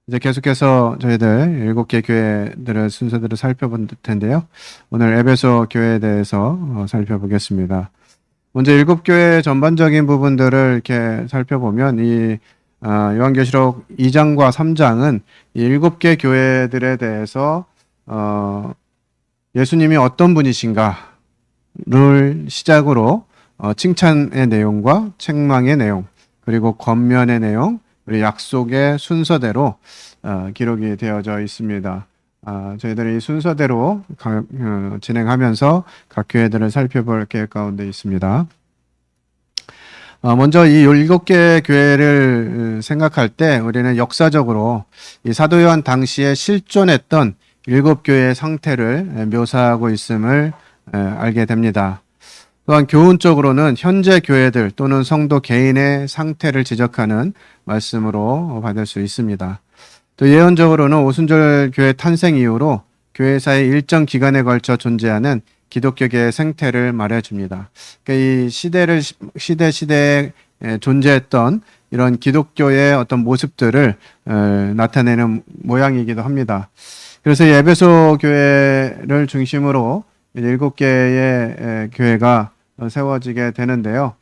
이제 계속해서 저희들 7개 교회들의 순서들을 살펴볼 텐데요. 오늘 에베소 교회에 대해서 살펴보겠습니다. 먼저 7교회 전반적인 부분들을 이렇게 살펴보면 요한계시록 2장과 3장은 이 7개 교회들에 대해서 예수님이 어떤 분이신가를 시작으로 칭찬의 내용과 책망의 내용, 그리고 권면의 내용, 우리 약속의 순서대로 기록이 되어져 있습니다. 저희들이 이 순서대로 진행하면서 각 교회들을 살펴볼 계획 가운데 있습니다. 먼저 이 7개 교회를 생각할 때 우리는 역사적으로 이 사도 요한 당시에 실존했던 7교회의 상태를 묘사하고 있음을 알게 됩니다. 또한 교훈적으로는 현재 교회들 또는 성도 개인의 상태를 지적하는 말씀으로 받을 수 있습니다. 또 예언적으로는 오순절 교회 탄생 이후로 교회사의 일정 기간에 걸쳐 존재하는 기독교계의 생태를 말해줍니다. 그러니까 이 시대에 존재했던 이런 기독교의 어떤 모습들을 나타내는 모양이기도 합니다. 그래서 이 에베소 교회를 중심으로 7개의 교회가 세워지게 되는데요.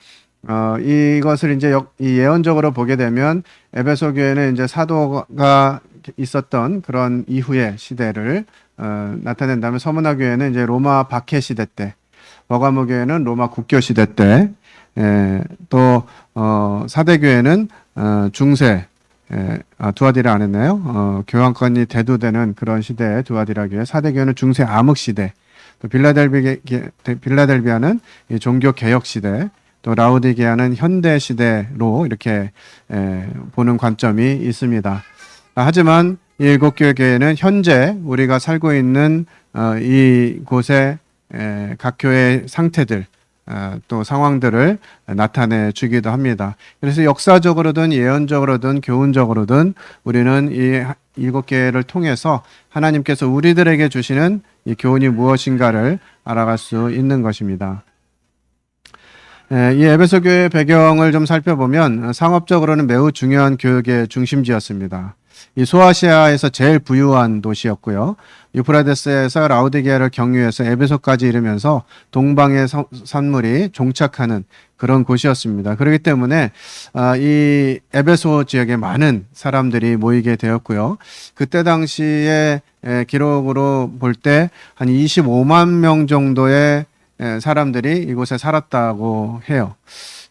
이것을 이제 이 예언적으로 보게 되면 에베소 교회는 이제 사도가 있었던 그런 이후의 시대를 나타낸다면 서문화 교회는 이제 로마 박해 시대 때, 버가모 교회는 로마 국교 시대 때, 또 사대 교회는 중세 두아디라 안 했나요? 교황권이 대두되는 그런 시대의 두아디라 교회, 사대 교회는 중세 암흑 시대, 또 빌라델비아는 종교 개혁 시대, 또 라우디게아는 현대 시대로 이렇게 보는 관점이 있습니다. 하지만 이 7교회 교회는 현재 우리가 살고 있는 이곳의 각 교회의 상태들, 또 상황들을 나타내 주기도 합니다. 그래서 역사적으로든 예언적으로든 교훈적으로든 우리는 이 7개를 통해서 하나님께서 우리들에게 주시는 이 교훈이 무엇인가를 알아갈 수 있는 것입니다. 이 에베소 교회의 배경을 좀 살펴보면 상업적으로는 매우 중요한 교육의 중심지였습니다. 이 소아시아에서 제일 부유한 도시였고요. 유프라데스에서 라우디게아를 경유해서 에베소까지 이르면서 동방의 산물이 종착하는 그런 곳이었습니다. 그렇기 때문에 이 에베소 지역에 많은 사람들이 모이게 되었고요. 그때 당시에 기록으로 볼 때 한 25만 명 정도의 사람들이 이곳에 살았다고 해요.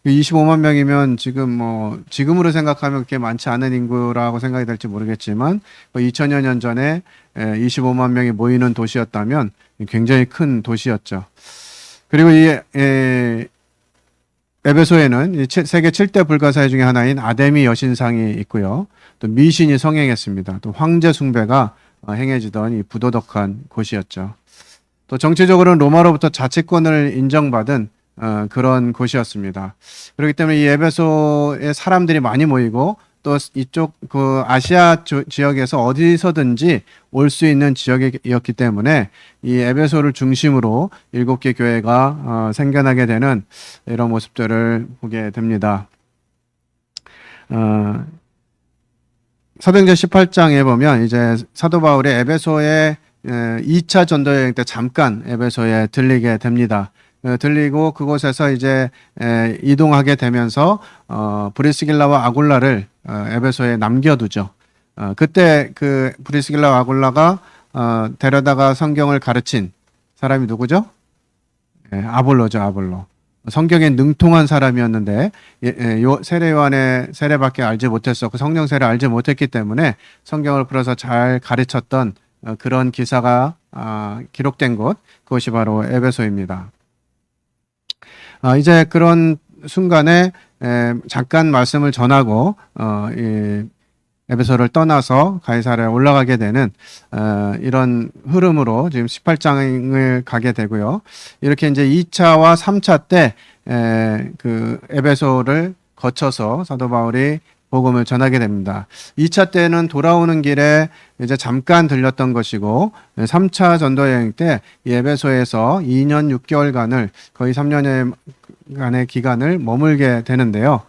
25만 명이면 지금으로 생각하면 그렇게 많지 않은 인구라고 생각이 될지 모르겠지만 2000여 년 전에 25만 명이 모이는 도시였다면 굉장히 큰 도시였죠. 그리고 이 에베소에는 세계 7대 불가사의 중에 하나인 아데미 여신상이 있고요. 또 미신이 성행했습니다. 또 황제 숭배가 행해지던 이 부도덕한 곳이었죠. 또 정치적으로는 로마로부터 자치권을 인정받은 그런 곳이었습니다. 그렇기 때문에 이 에베소에 사람들이 많이 모이고 또 이쪽 아시아 지역에서 어디서든지 올 수 있는 지역이었기 때문에 이 에베소를 중심으로 7개 교회가 생겨나게 되는 이런 모습들을 보게 됩니다. 사도행전 18장에 보면 이제 사도 바울이 에베소에 2차 전도 여행 때 잠깐 에베소에 들리게 됩니다. 들리고 그곳에서 이제 이동하게 되면서 브리스길라와 아굴라를 에베소에 남겨두죠. 그때 그 브리스길라와 아굴라가 데려다가 성경을 가르친 사람이 누구죠? 아볼로죠, 아볼로. 성경에 능통한 사람이었는데 요 세례 요한의 세례밖에 알지 못했었고 성령 세례 알지 못했기 때문에 성경을 풀어서 잘 가르쳤던 그런 기사가 기록된 곳, 그것이 바로 에베소입니다. 이제 그런 순간에 잠깐 말씀을 전하고 이 에베소를 떠나서 가이사랴에 올라가게 되는 이런 흐름으로 지금 18장을 가게 되고요. 이렇게 이제 2차와 3차 때 그 에베소를 거쳐서 사도 바울이 복음을 전하게 됩니다. 2차 때는 돌아오는 길에 이제 잠깐 들렸던 것이고 3차 전도 여행 때 에베소에서 2년 6개월간을 거의 3년간의 기간을 머물게 되는데요.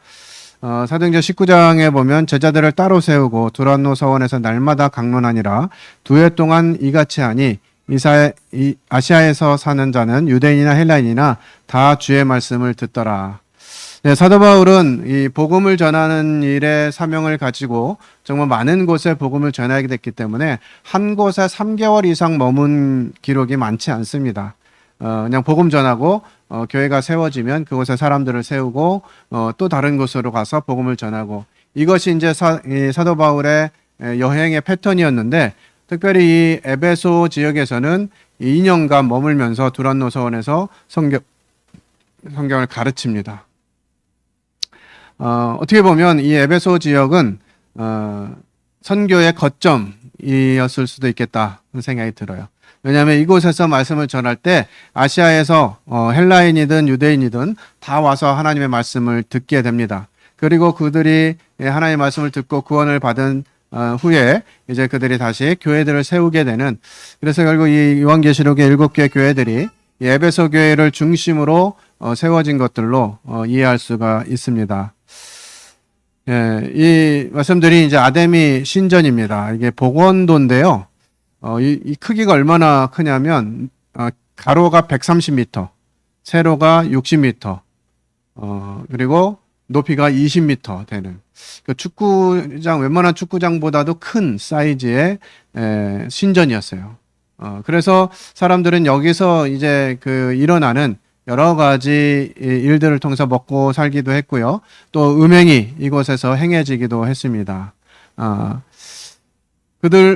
사도행전 19장에 보면 제자들을 따로 세우고 두란노 서원에서 날마다 강론하니라. 2해 동안 이같이 하니 아시아에서 사는 자는 유대인이나 헬라인이나 다 주의 말씀을 듣더라. 네, 사도 바울은 이 복음을 전하는 일에 사명을 가지고 정말 많은 곳에 복음을 전하게 됐기 때문에 한 곳에 3개월 이상 머문 기록이 많지 않습니다. 그냥 복음 전하고 교회가 세워지면 그곳에 사람들을 세우고 또 다른 곳으로 가서 복음을 전하고, 이것이 이제 사도 바울의 여행의 패턴이었는데, 특별히 이 에베소 지역에서는 2년간 머물면서 두란노 서원에서 성경을 가르칩니다. 어떻게 보면 이 에베소 지역은 선교의 거점이었을 수도 있겠다 생각이 들어요. 왜냐하면 이곳에서 말씀을 전할 때 아시아에서 헬라인이든 유대인이든 다 와서 하나님의 말씀을 듣게 됩니다. 그리고 그들이 하나님의 말씀을 듣고 구원을 받은 후에 이제 그들이 다시 교회들을 세우게 되는, 그래서 결국 이 요한계시록의 7개 교회들이 이 에베소 교회를 중심으로 세워진 것들로 이해할 수가 있습니다. 예, 이 말씀들이 이제 아데미 신전입니다. 이게 복원도인데요. 이 크기가 얼마나 크냐면 가로가 130m, 세로가 60m, 그리고 높이가 20m 되는 그 축구장, 웬만한 축구장보다도 큰 사이즈의 신전이었어요. 그래서 사람들은 여기서 이제 일어나는 여러 가지 일들을 통해서 먹고 살기도 했고요. 또 음행이 이곳에서 행해지기도 했습니다.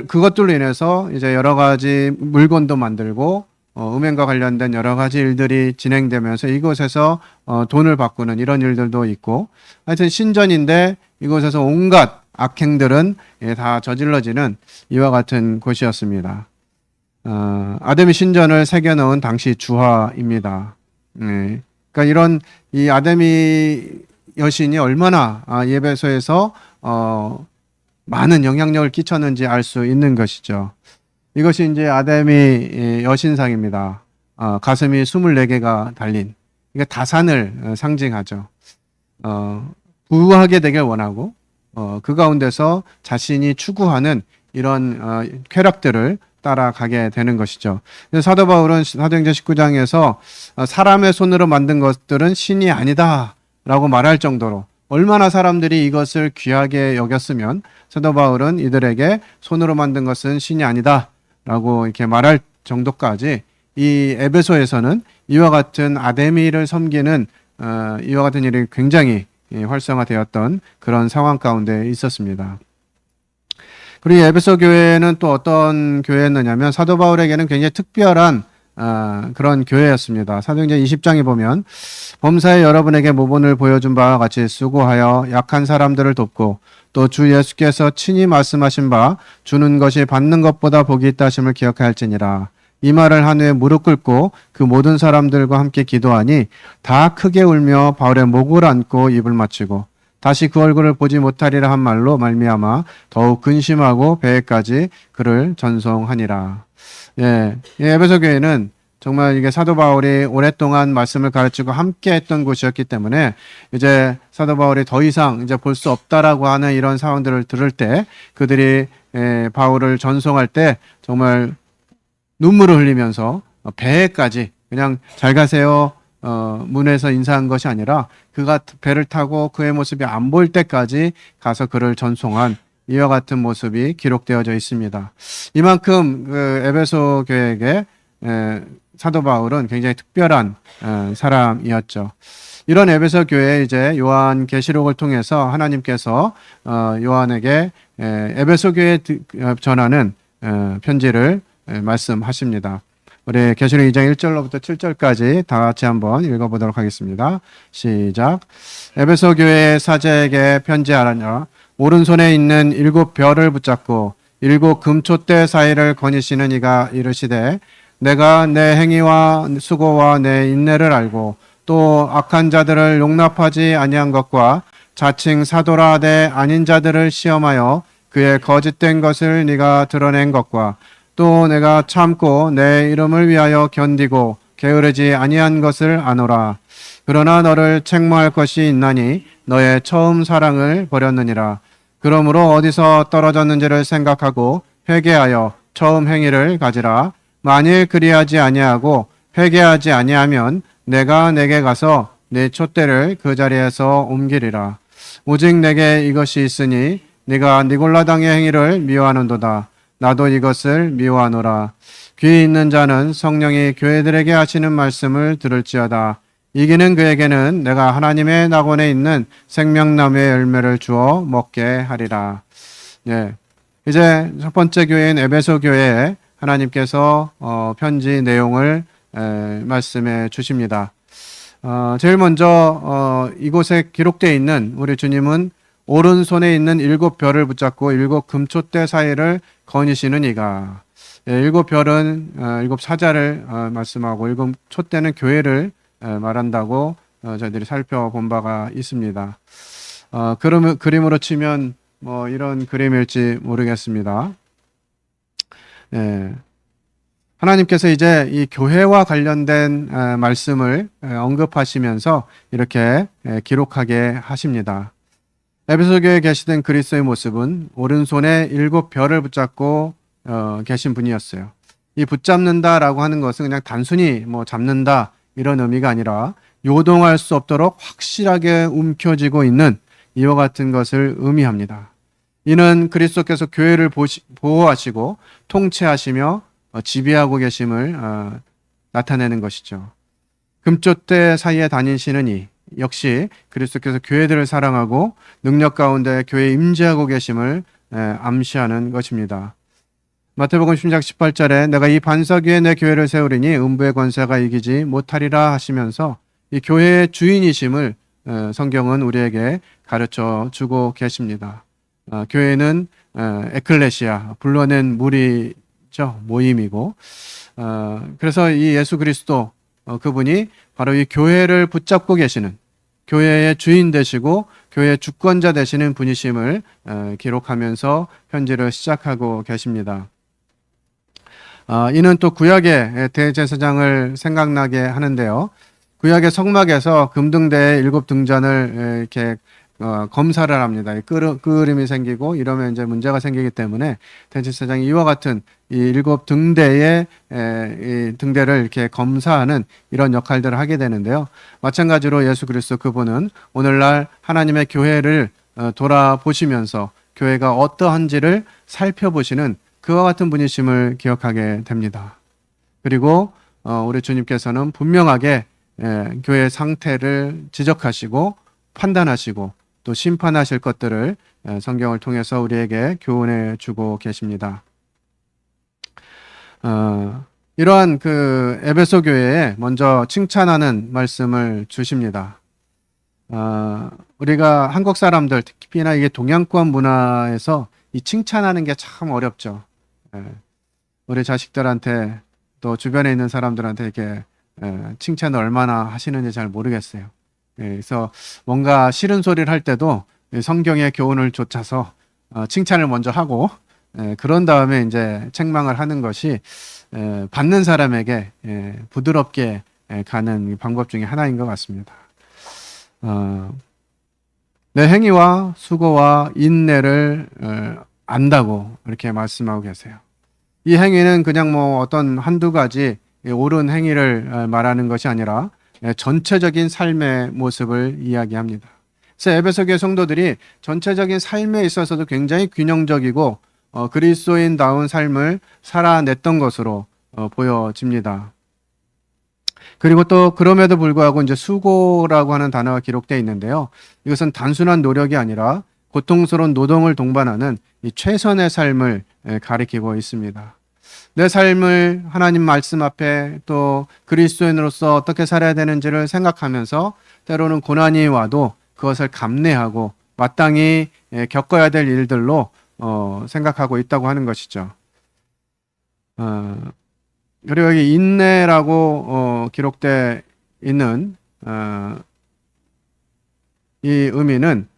그것들로 인해서 이제 여러 가지 물건도 만들고 음행과 관련된 여러 가지 일들이 진행되면서 이곳에서 돈을 바꾸는 이런 일들도 있고, 하여튼 신전인데 이곳에서 온갖 악행들은 다 저질러지는 이와 같은 곳이었습니다. 아데미 신전을 새겨넣은 당시 주화입니다. 그러니까 이런 이 아데미 여신이 얼마나 에베소에서 많은 영향력을 끼쳤는지 알 수 있는 것이죠. 이것이 이제 아데미 여신상입니다. 가슴이 24개가 달린, 이게 다산을 상징하죠. 부하게 되길 원하고 그 가운데서 자신이 추구하는 이런 쾌락들을 따라가게 되는 것이죠. 사도 바울은 사도행전 19장에서 사람의 손으로 만든 것들은 신이 아니다 라고 말할 정도로, 얼마나 사람들이 이것을 귀하게 여겼으면 사도 바울은 이들에게 손으로 만든 것은 신이 아니다 라고 이렇게 말할 정도까지 이 에베소에서는 이와 같은 아데미를 섬기는 이와 같은 일이 굉장히 활성화되었던 그런 상황 가운데 있었습니다. 그리고 에베소 교회는 또 어떤 교회였느냐면 사도 바울에게는 굉장히 특별한 그런 교회였습니다. 사도행전 20장에 보면 범사에 여러분에게 모본을 보여준 바와 같이 수고하여 약한 사람들을 돕고 또 주 예수께서 친히 말씀하신 바 주는 것이 받는 것보다 복이 있다 하심을 기억할지니라. 이 말을 한 후에 무릎 꿇고 그 모든 사람들과 함께 기도하니 다 크게 울며 바울의 목을 안고 입을 맞추고 다시 그 얼굴을 보지 못하리라 한 말로 말미암아 더욱 근심하고 배에까지 그를 전송하니라. 예, 에베소 교회는 정말 이게 사도 바울이 오랫동안 말씀을 가르치고 함께 했던 곳이었기 때문에 이제 사도 바울이 더 이상 이제 볼 수 없다라고 하는 이런 상황들을 들을 때 그들이 바울을 전송할 때 정말 눈물을 흘리면서 배에까지 그냥 잘 가세요 문에서 인사한 것이 아니라 그가 배를 타고 그의 모습이 안 보일 때까지 가서 그를 전송한 이와 같은 모습이 기록되어져 있습니다. 이만큼 에베소 교회에게 사도 바울은 굉장히 특별한 사람이었죠. 이런 에베소 교회에 이제 요한 계시록을 통해서 하나님께서 요한에게 에베소 교회에 전하는 편지를 말씀하십니다. 우리 계시록 2장 1절로부터 7절까지 다 같이 한번 읽어보도록 하겠습니다. 시작. 에베소 교회 사제에게 편지하라냐. 오른손에 있는 7 별을 붙잡고 7 금촛대 사이를 거니시는 이가 이르시되 내가 내 행위와 수고와 내 인내를 알고 또 악한 자들을 용납하지 아니한 것과 자칭 사도라 하되 아닌 자들을 시험하여 그의 거짓된 것을 네가 드러낸 것과 또 내가 참고 내 이름을 위하여 견디고 게으르지 아니한 것을 아노라. 그러나 너를 책망할 것이 있나니 너의 처음 사랑을 버렸느니라. 그러므로 어디서 떨어졌는지를 생각하고 회개하여 처음 행위를 가지라. 만일 그리하지 아니하고 회개하지 아니하면 내가 내게 가서 내 촛대를 그 자리에서 옮기리라. 오직 내게 이것이 있으니 네가 니골라당의 행위를 미워하는도다. 나도 이것을 미워하노라. 귀 있는 자는 성령이 교회들에게 하시는 말씀을 들을지어다. 이기는 그에게는 내가 하나님의 낙원에 있는 생명나무의 열매를 주어 먹게 하리라. 네. 이제 첫 번째 교회인 에베소 교회에 하나님께서 편지 내용을 말씀해 주십니다. 제일 먼저 이곳에 기록되어 있는 우리 주님은 오른손에 있는 7별을 붙잡고 7 금촛대 사이를 거니시는 이가, 7별은 7사자를 말씀하고 7 촛대는 교회를 말한다고 저희들이 살펴본 바가 있습니다. 그림으로 치면 뭐 이런 그림일지 모르겠습니다. 하나님께서 이제 이 교회와 관련된 말씀을 언급하시면서 이렇게 기록하게 하십니다. 에베소 교회에 계시던 그리스도의 모습은 오른손에 7별을 붙잡고 계신 분이었어요. 이 붙잡는다라고 하는 것은 그냥 단순히 뭐 잡는다 이런 의미가 아니라 요동할 수 없도록 확실하게 움켜쥐고 있는 이와 같은 것을 의미합니다. 이는 그리스도께서 교회를 보호하시고 통치하시며 지배하고 계심을 나타내는 것이죠. 금촛대 사이에 다니시는 이 역시 그리스도께서 교회들을 사랑하고 능력 가운데 교회에 임재하고 계심을 암시하는 것입니다. 마태복음 10장 18절에 내가 이 반석 위에 내 교회를 세우리니 음부의 권세가 이기지 못하리라 하시면서 이 교회의 주인이심을 성경은 우리에게 가르쳐 주고 계십니다. 교회는 에클레시아, 불러낸 무리죠, 모임이고, 그래서 이 예수 그리스도 그분이 바로 이 교회를 붙잡고 계시는, 교회의 주인 되시고 교회의 주권자 되시는 분이심을 기록하면서 편지를 시작하고 계십니다. 이는 또 구약의 대제사장을 생각나게 하는데요. 구약의 성막에서 금등대의 7등잔을 이렇게 검사를 합니다. 끄름이 생기고 이러면 이제 문제가 생기기 때문에 대제사장이 이와 같은 이 7등대의 이 등대를 이렇게 검사하는 이런 역할들을 하게 되는데요. 마찬가지로 예수 그리스도 그분은 오늘날 하나님의 교회를 돌아보시면서 교회가 어떠한지를 살펴보시는 그와 같은 분이심을 기억하게 됩니다. 그리고 우리 주님께서는 분명하게 교회의 상태를 지적하시고 판단하시고 또 심판하실 것들을 성경을 통해서 우리에게 교훈해 주고 계십니다. 이러한 그 에베소 교회에 먼저 칭찬하는 말씀을 주십니다. 우리가 한국 사람들 특히나 이게 동양권 문화에서 이 칭찬하는 게 참 어렵죠. 우리 자식들한테 또 주변에 있는 사람들한테 이렇게 칭찬을 얼마나 하시는지 잘 모르겠어요. 그래서 뭔가 싫은 소리를 할 때도 성경의 교훈을 좇아서 칭찬을 먼저 하고 그런 다음에 이제 책망을 하는 것이 받는 사람에게 부드럽게 가는 방법 중에 하나인 것 같습니다. 내 행위와 수고와 인내를 안다고 이렇게 말씀하고 계세요. 이 행위는 그냥 뭐 어떤 한두 가지 옳은 행위를 말하는 것이 아니라 전체적인 삶의 모습을 이야기합니다. 그래서 에베소 교회 성도들이 전체적인 삶에 있어서도 굉장히 균형적이고 그리스도인다운 삶을 살아냈던 것으로 보여집니다. 그리고 또 그럼에도 불구하고 이제 수고라고 하는 단어가 기록되어 있는데요. 이것은 단순한 노력이 아니라 고통스러운 노동을 동반하는 이 최선의 삶을 가리키고 있습니다. 내 삶을 하나님 말씀 앞에 또 그리스도인으로서 어떻게 살아야 되는지를 생각하면서 때로는 고난이 와도 그것을 감내하고 마땅히 겪어야 될 일들로 생각하고 있다고 하는 것이죠. 그리고 여기 인내라고 기록되어 있는 이 의미는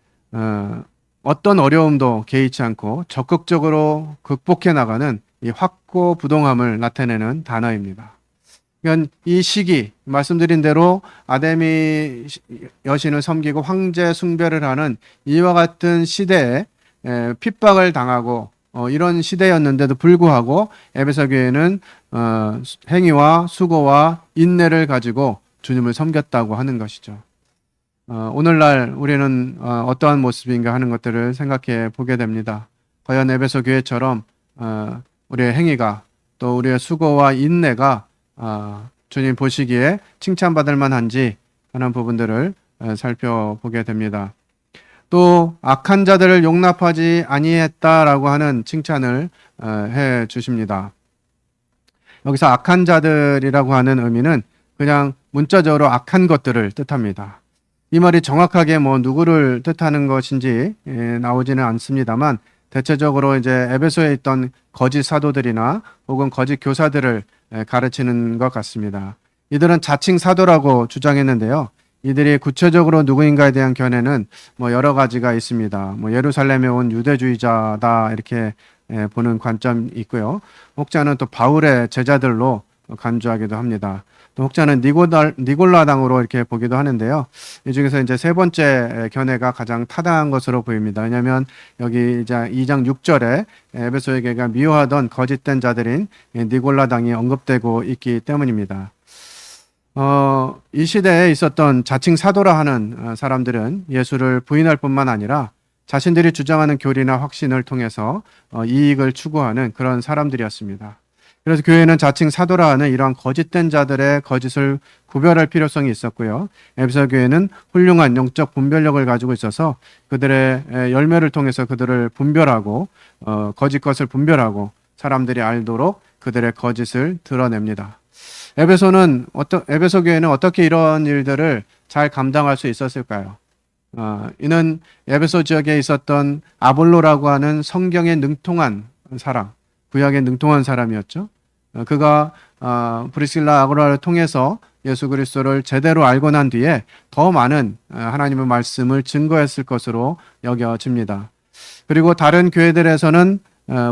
어떤 어려움도 개의치 않고 적극적으로 극복해 나가는 이 확고부동함을 나타내는 단어입니다. 그러니까 이 시기 말씀드린 대로 아데미 여신을 섬기고 황제 숭배를 하는 이와 같은 시대에 핍박을 당하고 이런 시대였는데도 불구하고 에베소 교회는 행위와 수고와 인내를 가지고 주님을 섬겼다고 하는 것이죠. 오늘날 우리는 어떠한 모습인가 하는 것들을 생각해 보게 됩니다. 과연 에베소 교회처럼 우리의 행위가 또 우리의 수고와 인내가 주님 보시기에 칭찬받을 만한지 하는 부분들을 살펴보게 됩니다. 또 악한 자들을 용납하지 아니했다라고 하는 칭찬을 해 주십니다. 여기서 악한 자들이라고 하는 의미는 그냥 문자적으로 악한 것들을 뜻합니다. 이 말이 정확하게 뭐 누구를 뜻하는 것인지 나오지는 않습니다만 대체적으로 이제 에베소에 있던 거짓 사도들이나 혹은 거짓 교사들을 가르치는 것 같습니다. 이들은 자칭 사도라고 주장했는데요. 이들이 구체적으로 누구인가에 대한 견해는 뭐 여러 가지가 있습니다. 뭐 예루살렘에 온 유대주의자다 이렇게 보는 관점이 있고요. 혹자는 또 바울의 제자들로 간주하기도 합니다. 또 혹자는 니골라당으로 이렇게 보기도 하는데요. 이 중에서 이제 세 번째 견해가 가장 타당한 것으로 보입니다. 왜냐하면 여기 이제 2장 6절에 에베소의 교회가 미워하던 거짓된 자들인 니골라당이 언급되고 있기 때문입니다. 이 시대에 있었던 자칭 사도라 하는 사람들은 예수를 부인할 뿐만 아니라 자신들이 주장하는 교리나 확신을 통해서 이익을 추구하는 그런 사람들이었습니다. 그래서 교회는 자칭 사도라 하는 이러한 거짓된 자들의 거짓을 구별할 필요성이 있었고요. 에베소 교회는 훌륭한 영적 분별력을 가지고 있어서 그들의 열매를 통해서 그들을 분별하고 거짓 것을 분별하고 사람들이 알도록 그들의 거짓을 드러냅니다. 에베소 교회는 어떻게 이런 일들을 잘 감당할 수 있었을까요? 이는 에베소 지역에 있었던 아볼로라고 하는 성경에 능통한 사람, 구약에 능통한 사람이었죠. 그가 브리실라 아고라를 통해서 예수 그리스도를 제대로 알고 난 뒤에 더 많은 하나님의 말씀을 증거했을 것으로 여겨집니다. 그리고 다른 교회들에서는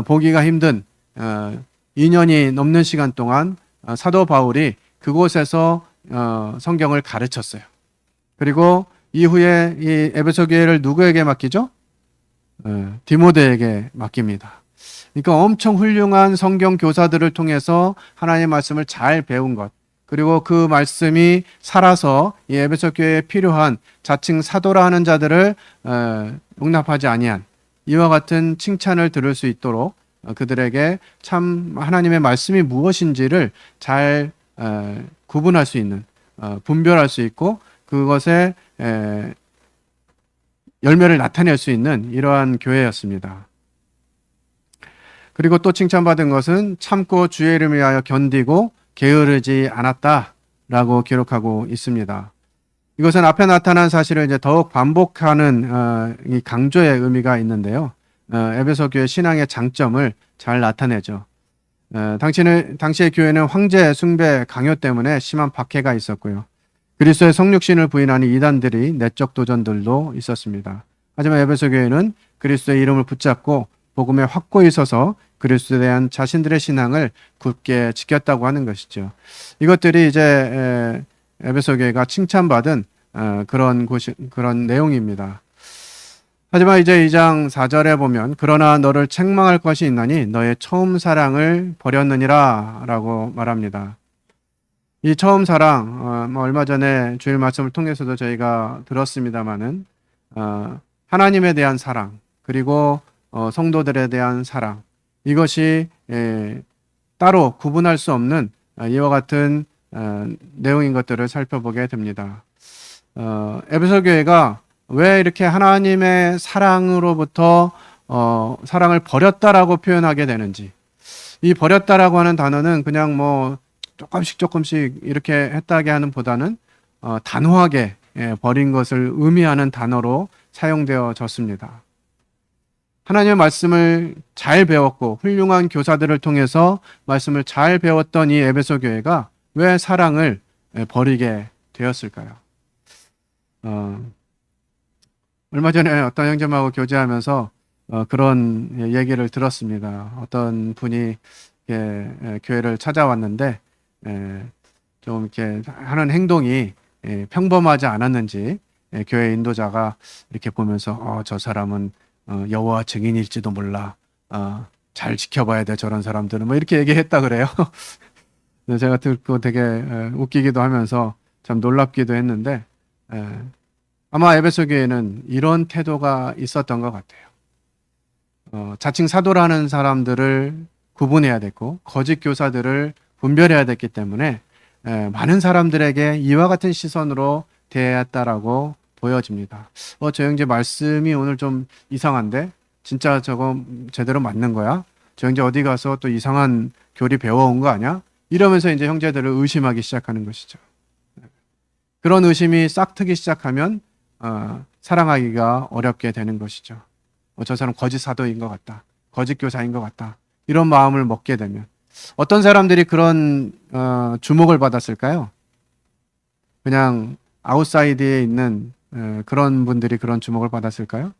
보기가 힘든 2년이 넘는 시간 동안 사도 바울이 그곳에서 성경을 가르쳤어요. 그리고 이후에 이 에베소 교회를 누구에게 맡기죠? 디모데에게 맡깁니다. 그러니까 엄청 훌륭한 성경 교사들을 통해서 하나님의 말씀을 잘 배운 것, 그리고 그 말씀이 살아서 이 에베소 교회에 필요한 자칭 사도라 하는 자들을 용납하지 아니한 이와 같은 칭찬을 들을 수 있도록 그들에게 참 하나님의 말씀이 무엇인지를 잘 구분할 수 있는, 분별할 수 있고 그것에 열매를 나타낼 수 있는 이러한 교회였습니다. 그리고 또 칭찬받은 것은 참고 주의 이름을 위하여 견디고 게으르지 않았다라고 기록하고 있습니다. 이것은 앞에 나타난 사실을 이제 더욱 반복하는 이 강조의 의미가 있는데요. 에베소 교회 신앙의 장점을 잘 나타내죠. 당시의 교회는 황제 숭배 강요 때문에 심한 박해가 있었고요. 그리스도의 성육신을 부인하는 이단들이 내적 도전들도 있었습니다. 하지만 에베소 교회는 그리스도의 이름을 붙잡고 복음에 확고히 서서 그리스도에 대한 자신들의 신앙을 굳게 지켰다고 하는 것이죠. 이것들이 이제 에베소 교회가 칭찬받은 그런 내용입니다. 하지만 이제 2장 4절에 보면 그러나 너를 책망할 것이 있나니 너의 처음 사랑을 버렸느니라 라고 말합니다. 이 처음 사랑, 얼마 전에 주일 말씀을 통해서도 저희가 들었습니다마는 하나님에 대한 사랑, 그리고 성도들에 대한 사랑, 이것이 따로 구분할 수 없는 이와 같은 내용인 것들을 살펴보게 됩니다. 에베소 교회가 왜 이렇게 하나님의 사랑으로부터 사랑을 버렸다라고 표현하게 되는지, 이 버렸다라고 하는 단어는 그냥 뭐 조금씩 이렇게 했다게 하는 보다는 단호하게 버린 것을 의미하는 단어로 사용되어졌습니다. 하나님의 말씀을 잘 배웠고 훌륭한 교사들을 통해서 말씀을 잘 배웠던 이 에베소 교회가 왜 사랑을 버리게 되었을까요? 얼마 전에 어떤 형제님하고 교제하면서 그런 얘기를 들었습니다. 어떤 분이 교회를 찾아왔는데 좀 이렇게 하는 행동이 평범하지 않았는지 교회 인도자가 이렇게 보면서 저 사람은 여호와 증인일지도 몰라. 잘 지켜봐야 돼 저런 사람들은 뭐 이렇게 얘기했다 그래요. 제가 듣고 되게 웃기기도 하면서 참 놀랍기도 했는데 아마 에베소 교회는 이런 태도가 있었던 것 같아요. 자칭 사도라는 사람들을 구분해야 됐고 거짓 교사들을 분별해야 됐기 때문에 많은 사람들에게 이와 같은 시선으로 대했다라고 보여집니다. 저 형제 말씀이 오늘 좀 이상한데 진짜 저거 제대로 맞는 거야? 저 형제 어디 가서 또 이상한 교리 배워온 거 아니야? 이러면서 이제 형제들을 의심하기 시작하는 것이죠. 그런 의심이 싹 트기 시작하면 사랑하기가 어렵게 되는 것이죠. 저 사람 거짓 사도인 것 같다. 거짓 교사인 것 같다. 이런 마음을 먹게 되면 어떤 사람들이 그런 주목을 받았을까요? 그냥 아웃사이드에 있는 그런 분들이 그런 주목을 받았을까요?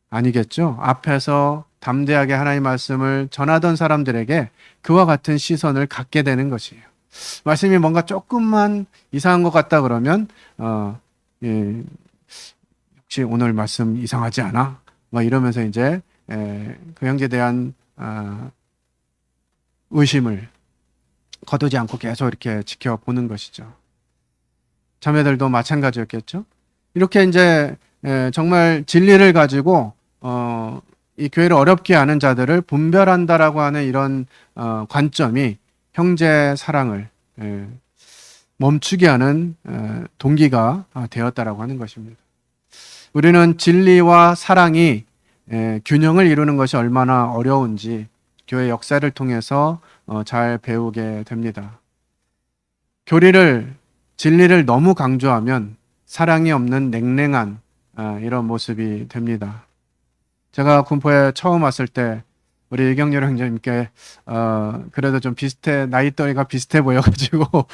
아니겠죠. 앞에서 담대하게 하나님의 말씀을 전하던 사람들에게 그와 같은 시선을 갖게 되는 것이에요. 말씀이 뭔가 조금만 이상한 것 같다 그러면 혹시 오늘 말씀 이상하지 않아? 막 이러면서 이제 그 형제에 대한 의심을 거두지 않고 계속 이렇게 지켜보는 것이죠. 자매들도 마찬가지였겠죠. 이렇게 이제 정말 진리를 가지고 이 교회를 어렵게 하는 자들을 분별한다라고 하는 이런 관점이 형제 사랑을 멈추게 하는 동기가 되었다라고 하는 것입니다. 우리는 진리와 사랑이 균형을 이루는 것이 얼마나 어려운지 교회 역사를 통해서 잘 배우게 됩니다. 진리를 너무 강조하면 사랑이 없는 냉랭한 이런 모습이 됩니다. 제가 군포에 처음 왔을 때 우리 이경렬 형제님께 그래도 좀 나이대가 비슷해 보여가지고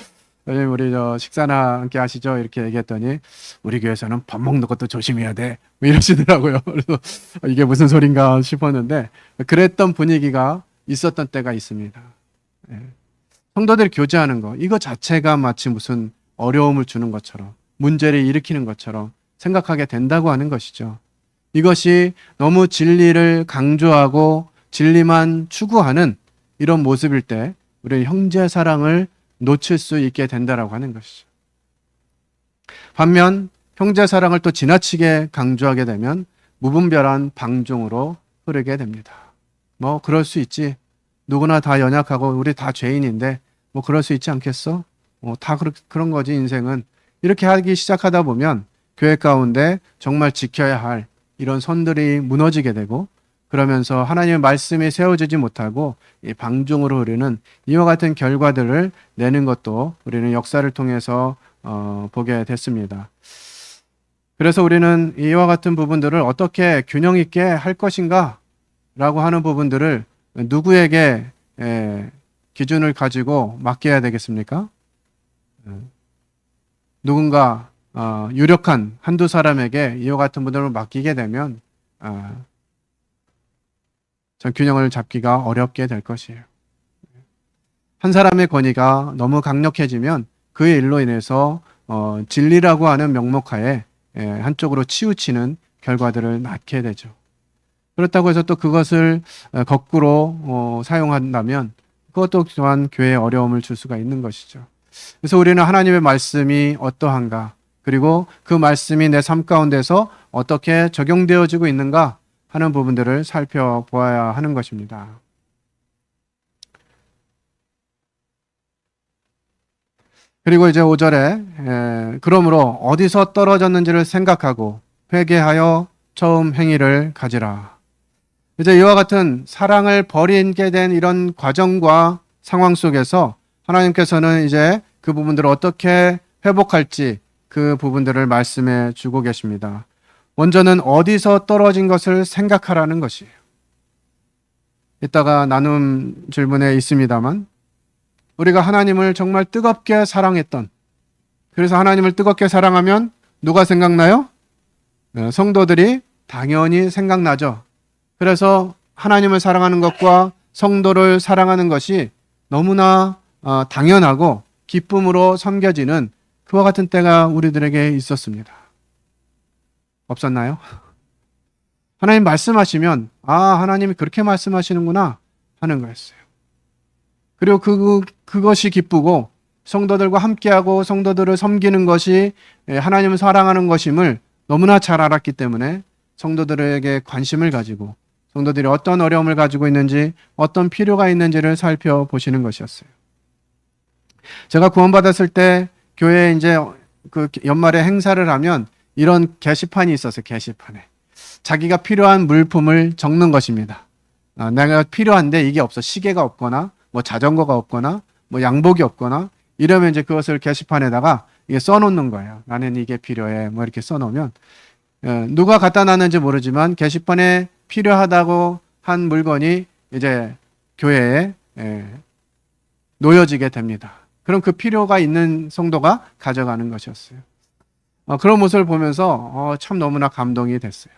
우리 식사나 함께 하시죠 이렇게 얘기했더니 우리 교회에서는 밥 먹는 것도 조심해야 돼 뭐 이러시더라고요. 그래서 이게 무슨 소린가 싶었는데 그랬던 분위기가 있었던 때가 있습니다. 성도들이 교제하는 거 이거 자체가 마치 무슨 어려움을 주는 것처럼 문제를 일으키는 것처럼 생각하게 된다고 하는 것이죠. 이것이 너무 진리를 강조하고 진리만 추구하는 이런 모습일 때 우리 형제 사랑을 놓칠 수 있게 된다라고 하는 것이죠. 반면 형제 사랑을 또 지나치게 강조하게 되면 무분별한 방종으로 흐르게 됩니다. 뭐 그럴 수 있지. 누구나 다 연약하고 우리 다 죄인인데 뭐 그럴 수 있지 않겠어? 다 그런 거지 인생은. 이렇게 하기 시작하다 보면 교회 가운데 정말 지켜야 할 이런 선들이 무너지게 되고 그러면서 하나님의 말씀이 세워지지 못하고 이 방종으로 흐르는 이와 같은 결과들을 내는 것도 우리는 역사를 통해서 보게 됐습니다. 그래서 우리는 이와 같은 부분들을 어떻게 균형 있게 할 것인가 라고 하는 부분들을 누구에게 기준을 가지고 맡겨야 되겠습니까? 누군가 유력한 한두 사람에게 이와 같은 분들을 맡기게 되면 전 균형을 잡기가 어렵게 될 것이에요. 한 사람의 권위가 너무 강력해지면 그의 일로 인해서 진리라고 하는 명목하에 한쪽으로 치우치는 결과들을 낳게 되죠. 그렇다고 해서 또 그것을 거꾸로 사용한다면 그것도 또한 교회에 어려움을 줄 수가 있는 것이죠. 그래서 우리는 하나님의 말씀이 어떠한가, 그리고 그 말씀이 내 삶 가운데서 어떻게 적용되어지고 있는가 하는 부분들을 살펴보아야 하는 것입니다. 그리고 이제 5절에 그러므로 어디서 떨어졌는지를 생각하고 회개하여 처음 행위를 가지라. 이제 이와 같은 사랑을 버리게 된 이런 과정과 상황 속에서 하나님께서는 이제 그 부분들을 어떻게 회복할지 그 부분들을 말씀해 주고 계십니다. 먼저는 어디서 떨어진 것을 생각하라는 것이에요. 이따가 나눔 질문에 있습니다만 우리가 하나님을 정말 뜨겁게 사랑했던, 그래서 하나님을 뜨겁게 사랑하면 누가 생각나요? 성도들이 당연히 생각나죠. 그래서 하나님을 사랑하는 것과 성도를 사랑하는 것이 너무나 당연하고 기쁨으로 섬겨지는 그와 같은 때가 우리들에게 있었습니다. 없었나요? 하나님 말씀하시면 하나님이 그렇게 말씀하시는구나 하는 거였어요. 그리고 그것이 기쁘고 성도들과 함께하고 성도들을 섬기는 것이 하나님을 사랑하는 것임을 너무나 잘 알았기 때문에 성도들에게 관심을 가지고 성도들이 어떤 어려움을 가지고 있는지 어떤 필요가 있는지를 살펴보시는 것이었어요. 제가 구원받았을 때 교회에 이제 그 연말에 행사를 하면 이런 게시판이 있었어요. 게시판에 자기가 필요한 물품을 적는 것입니다. 내가 필요한데 이게 없어. 시계가 없거나 뭐 자전거가 없거나 뭐 양복이 없거나 이러면 이제 그것을 게시판에다가 이게 써놓는 거예요. 나는 이게 필요해. 뭐 이렇게 써놓으면 누가 갖다 놨는지 모르지만 게시판에 필요하다고 한 물건이 이제 교회에 놓여지게 됩니다. 그럼 그 필요가 있는 성도가 가져가는 것이었어요. 그런 모습을 보면서 참 너무나 감동이 됐어요.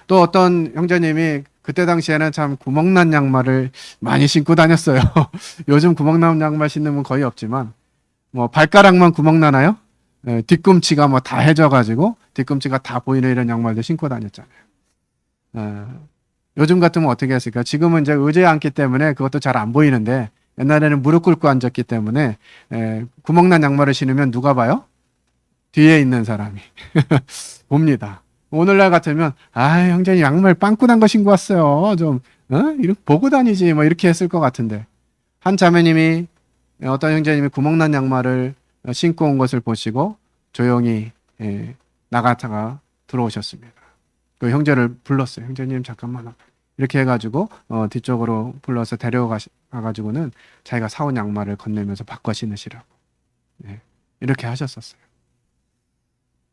또 어떤 형제님이 그때 당시에는 참 구멍난 양말을 많이 신고 다녔어요. 요즘 구멍난 양말 신는 분 거의 없지만 뭐 발가락만 구멍 나나요? 뒤꿈치가 뭐 다 해져가지고 뒤꿈치가 다 보이는 이런 양말도 신고 다녔잖아요. 요즘 같으면 어떻게 했을까? 지금은 이제 의자에 앉기 때문에 그것도 잘 안 보이는데 옛날에는 무릎 꿇고 앉았기 때문에 구멍난 양말을 신으면 누가 봐요? 뒤에 있는 사람이 봅니다. 오늘날 같으면 형제님 양말 빵꾸난 거 신고 왔어요. 좀 이렇게 보고 다니지 뭐 이렇게 했을 것 같은데 한 자매님이 어떤 형제님이 구멍난 양말을 신고 온 것을 보시고 조용히 나갔다가 들어오셨습니다. 그 형제를 불렀어요. 형제님 잠깐만 이렇게 해가지고 뒤쪽으로 불러서 데려가가지고는 자기가 사온 양말을 건네면서 바꿔 신으시라고 이렇게 하셨었어요.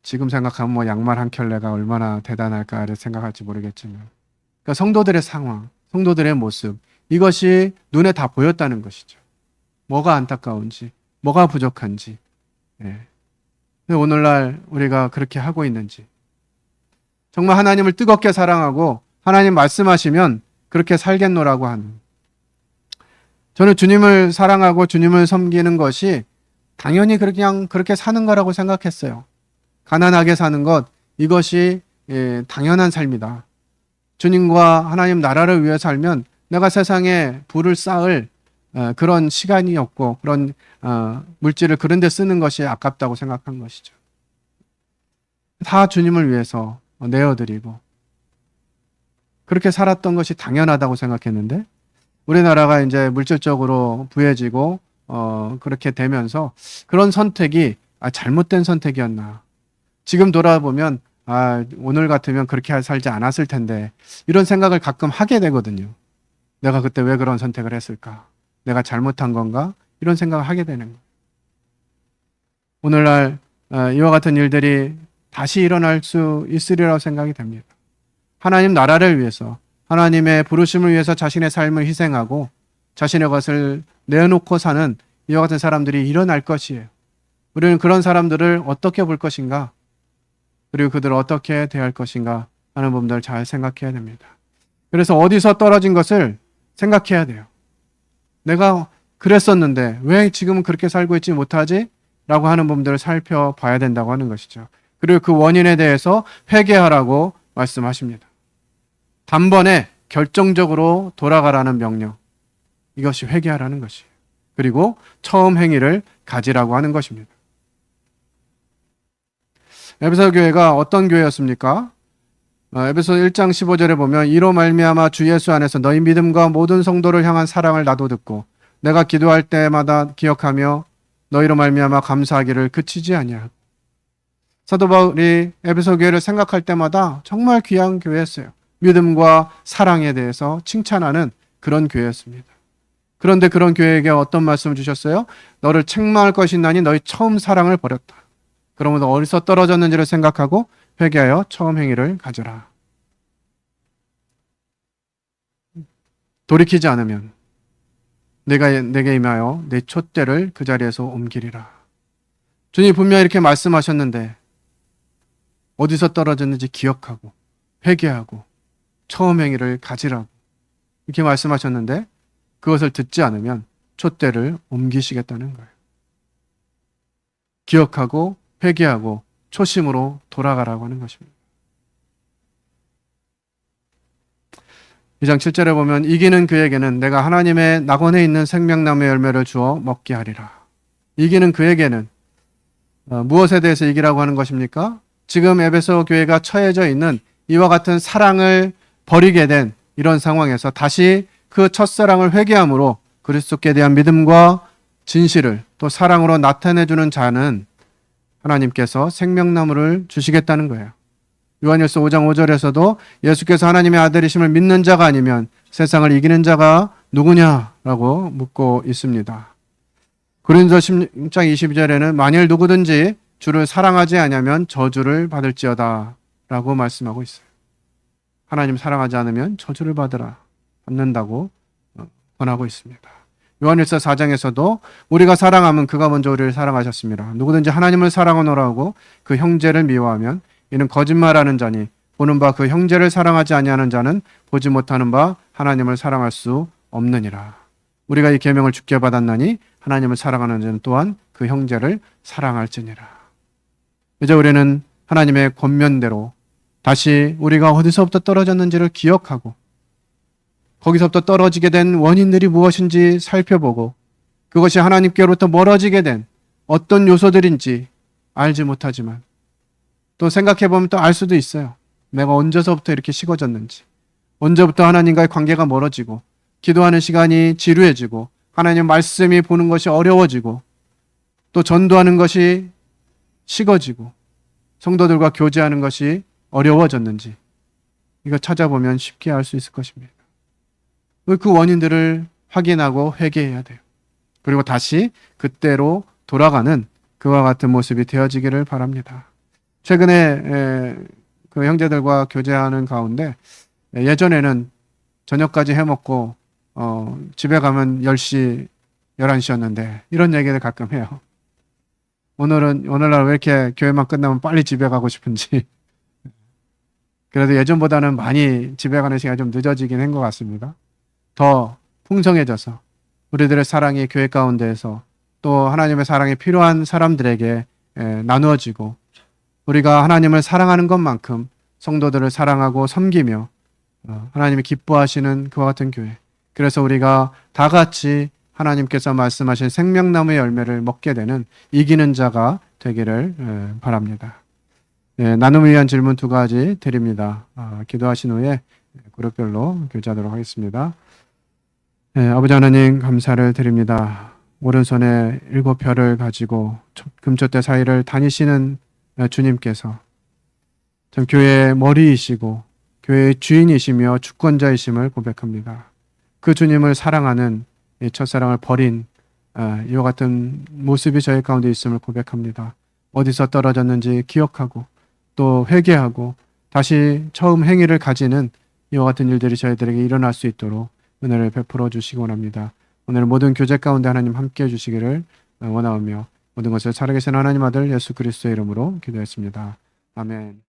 지금 생각하면 뭐 양말 한 켤레가 얼마나 대단할까를 생각할지 모르겠지만 그러니까 성도들의 상황, 성도들의 모습 이것이 눈에 다 보였다는 것이죠. 뭐가 안타까운지, 뭐가 부족한지 오늘날 우리가 그렇게 하고 있는지 정말 하나님을 뜨겁게 사랑하고 하나님 말씀하시면 그렇게 살겠노라고 하는 저는 주님을 사랑하고 주님을 섬기는 것이 당연히 그냥 그렇게 사는 거라고 생각했어요. 가난하게 사는 것 이것이 당연한 삶이다. 주님과 하나님 나라를 위해 살면 내가 세상에 부를 쌓을 그런 시간이 없고 그런 물질을 그런 데 쓰는 것이 아깝다고 생각한 것이죠. 다 주님을 위해서 내어드리고 그렇게 살았던 것이 당연하다고 생각했는데 우리나라가 이제 물질적으로 부해지고 그렇게 되면서 그런 선택이 잘못된 선택이었나. 지금 돌아보면 오늘 같으면 그렇게 살지 않았을 텐데 이런 생각을 가끔 하게 되거든요. 내가 그때 왜 그런 선택을 했을까? 내가 잘못한 건가? 이런 생각을 하게 되는 거예요. 오늘날 이와 같은 일들이 다시 일어날 수 있으리라고 생각이 됩니다. 하나님 나라를 위해서 하나님의 부르심을 위해서 자신의 삶을 희생하고 자신의 것을 내놓고 사는 이와 같은 사람들이 일어날 것이에요. 우리는 그런 사람들을 어떻게 볼 것인가? 그리고 그들을 어떻게 대할 것인가 하는 부분들을 잘 생각해야 됩니다. 그래서 어디서 떨어진 것을 생각해야 돼요. 내가 그랬었는데 왜 지금은 그렇게 살고 있지 못하지? 라고 하는 부분들을 살펴봐야 된다고 하는 것이죠. 그리고 그 원인에 대해서 회개하라고 말씀하십니다. 단번에 결정적으로 돌아가라는 명령. 이것이 회개하라는 것이에요. 그리고 처음 행위를 가지라고 하는 것입니다. 에베소 교회가 어떤 교회였습니까? 에베소 1장 15절에 보면 이로 말미암아 주 예수 안에서 너희 믿음과 모든 성도를 향한 사랑을 나도 듣고 내가 기도할 때마다 기억하며 너희로 말미암아 감사하기를 그치지 아니하고. 사도 바울이 에베소 교회를 생각할 때마다 정말 귀한 교회였어요. 믿음과 사랑에 대해서 칭찬하는 그런 교회였습니다. 그런데 그런 교회에게 어떤 말씀을 주셨어요? 너를 책망할 것이나니 너희 처음 사랑을 버렸다. 그러면 어디서 떨어졌는지를 생각하고 회개하여 처음 행위를 가져라. 돌이키지 않으면 내게 임하여 내 촛대를 그 자리에서 옮기리라. 주님이 분명히 이렇게 말씀하셨는데 어디서 떨어졌는지 기억하고 회개하고 처음 행위를 가지라고 이렇게 말씀하셨는데 그것을 듣지 않으면 촛대를 옮기시겠다는 거예요. 기억하고 회개하고 초심으로 돌아가라고 하는 것입니다. 2장 7절에 보면 이기는 그에게는 내가 하나님의 낙원에 있는 생명나무의 열매를 주어 먹게 하리라. 이기는 그에게는 무엇에 대해서 이기라고 하는 것입니까? 지금 에베소 교회가 처해져 있는 이와 같은 사랑을 버리게 된 이런 상황에서 다시 그 첫사랑을 회개함으로 그리스도께 대한 믿음과 진실을 또 사랑으로 나타내주는 자는 하나님께서 생명나무를 주시겠다는 거예요. 요한일서 5장 5절에서도 예수께서 하나님의 아들이심을 믿는 자가 아니면 세상을 이기는 자가 누구냐라고 묻고 있습니다. 고린도 10장 22절에는 만일 누구든지 주를 사랑하지 아니하면 저주를 받을지어다 라고 말씀하고 있어요. 하나님 사랑하지 않으면 저주를 받는다고 권하고 있습니다. 요한일서 4장에서도 우리가 사랑하면 그가 먼저 우리를 사랑하셨습니다. 누구든지 하나님을 사랑하노라고 그 형제를 미워하면 이는 거짓말하는 자니 보는 바 그 형제를 사랑하지 아니하는 자는 보지 못하는 바 하나님을 사랑할 수 없느니라. 우리가 이 계명을 주께 받았나니 하나님을 사랑하는 자는 또한 그 형제를 사랑할지니라. 이제 우리는 하나님의 권면대로 다시 우리가 어디서부터 떨어졌는지를 기억하고 거기서부터 떨어지게 된 원인들이 무엇인지 살펴보고 그것이 하나님께로부터 멀어지게 된 어떤 요소들인지 알지 못하지만 또 생각해보면 또 알 수도 있어요. 내가 언제서부터 이렇게 식어졌는지, 언제부터 하나님과의 관계가 멀어지고 기도하는 시간이 지루해지고 하나님 말씀이 보는 것이 어려워지고 또 전도하는 것이 식어지고 성도들과 교제하는 것이 어려워졌는지 이거 찾아보면 쉽게 알 수 있을 것입니다. 그 원인들을 확인하고 회개해야 돼요. 그리고 다시 그때로 돌아가는 그와 같은 모습이 되어지기를 바랍니다. 최근에 그 형제들과 교제하는 가운데 예전에는 저녁까지 해먹고 집에 가면 10시, 11시였는데 이런 얘기를 가끔 해요. 오늘날 왜 이렇게 교회만 끝나면 빨리 집에 가고 싶은지. 그래도 예전보다는 많이 집에 가는 시간이 좀 늦어지긴 한 것 같습니다. 더 풍성해져서 우리들의 사랑이 교회 가운데에서 또 하나님의 사랑이 필요한 사람들에게 나누어지고 우리가 하나님을 사랑하는 것만큼 성도들을 사랑하고 섬기며 하나님이 기뻐하시는 그와 같은 교회. 그래서 우리가 다 같이 하나님께서 말씀하신 생명나무의 열매를 먹게 되는 이기는 자가 되기를 바랍니다. 나눔을 위한 질문 2가지 드립니다. 기도하신 후에 그룹별로 교제하도록 하겠습니다. 아버지 하나님 감사를 드립니다. 오른손에 7별을 가지고 금초대 사이를 다니시는 주님께서 참 교회의 머리이시고 교회의 주인이시며 주권자이심을 고백합니다. 그 주님을 사랑하는 첫사랑을 버린 이와 같은 모습이 저희 가운데 있음을 고백합니다. 어디서 떨어졌는지 기억하고 또 회개하고 다시 처음 행위를 가지는 이와 같은 일들이 저희들에게 일어날 수 있도록 은혜를 베풀어 주시기 원합니다. 오늘 모든 교제 가운데 하나님 함께해 주시기를 원하오며 모든 것을 살아계신 하나님 아들 예수 그리스도의 이름으로 기도했습니다. 아멘.